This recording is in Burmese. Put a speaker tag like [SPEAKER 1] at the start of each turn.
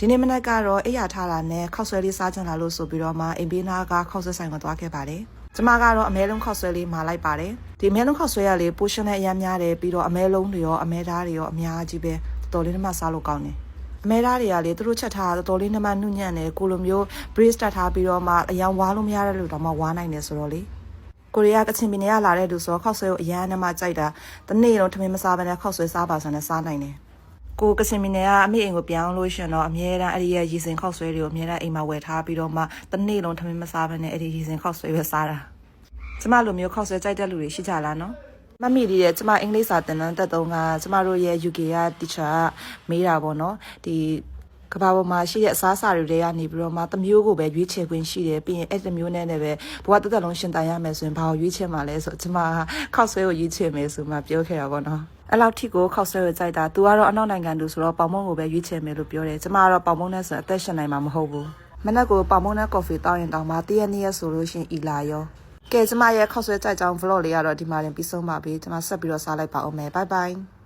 [SPEAKER 1] ဒီနေ့မနက်ကတော့အိယာထားတာနဲ့ခောက်ဆွဲလေးစားချင်လာလို့ဆိုပြီးတော့မှအိမ်ဘေးနာကခောက်ဆွဲဆိုင်ကိုသွားခဲ့ပါတယ်ကျမကတော့အမဲလုံးခောက်ဆွဲလေးမှာလိုက်ပါတယ်ဒီအမဲလုံးခောက်ဆွဲရလေးပိုရှင်နဲ့အများများတယ်ပြီးတော့အမဲလုံးတွေရောအမဲသားတွေရောအများကြီးပဲတော်တော်လေးနှမစားလို့ကောင်းတယ်အမဲသားတွေကလေသူတို့ချက်ထားတာတော်တော်လေးနှမနှုတ်ညံ့တယ်ကိုလိုမျိုး brace တက်ထားပြီးတော့မှအရန်ဝါလို့မရတဲ့လူတော့မှဝါနိုင်တယ်ဆိုတော့လေကိုရီးယားကချင်ပြည်နယ်ကလာတဲ့လူဆိုတော့ခောက်ဆွဲကိုအရန်နှမကြိုက်တာတနေ့လုံးထမင်းမစားဘဲနဲ့ခောက်ဆွဲစားပါဆိုနဲ့စားနိုင်တယ်ကိုကစင်မီနယ်ကအမေအိမ်ကိုပြောင်းလို့ရှင်တော့အမြဲတမ်းအဲ့ဒီရဲ့ရီစင်ခောက်ဆွဲတွေကိုအမြဲတမ်းအိမ်မှာဝယ်ထားပြီးတော့မှတနေ့လုံးထမင်းမစားဘဲနဲ့အဲ့ဒီရီစင်ခောက်ဆွဲပဲစားတာကျမလိုမျိုးခောက်ဆွဲကြိုက်တဲ့လူတွေရှိကြလားနော်မမီလေးရဲ့ကျမအင်္ဂလိပ်စာသင်တန်းတက်တုန်းကကျမတို့ရဲ့ UK က teacher ကမေးတာပေါ့နော်ဒီကဘာပေါ်မှာရှိတဲ့အစားအစာတွေကနေပြီးတော့မှတမျိုးကိုပဲရွေးချယ်ခွင့်ရှိတယ်ပြီးရင်အဲ့တမျိုးနဲ့လည်းပဲဘဝတစ်သက်လုံးရှင်တန်ရမယ်ဆိုရင်ဘာကိုရွေးချယ်မှာလဲဆိုကျမခောက်ဆွဲကိုရွေးချယ်မယ်ဆိုမှပြောခဲ့တာပေါ့နော်အဲ့လောက်ထိကိုခောက်ဆွဲကိုကြိုက်တာသူကတော့အနောက်နိုင်ငံသူဆိုတော့ပေါင်မုံကိုပဲရွေးချယ်မယ်လို့ပြောတယ်ကျမကတော့ပေါင်မုံနဲ့ဆိုအသက်ရှင်နိုင်မှာမဟုတ်ဘူးမနက်ကိုပေါင်မုံနဲ့ကော်ဖီတောင်းရင်တောင်းမှတရက်နေ့ရက်ဆိုလို့ရှိရင်အီလာရောကဲကျမရဲ့ခောက်ဆွဲကြိုက်ကြောင်း vlog လေးကတော့ဒီမှာတင်ပြီးဆုံးပါပြီကျမဆက်ပြီးတော့စားလိုက်ပါဦးမယ် bye bye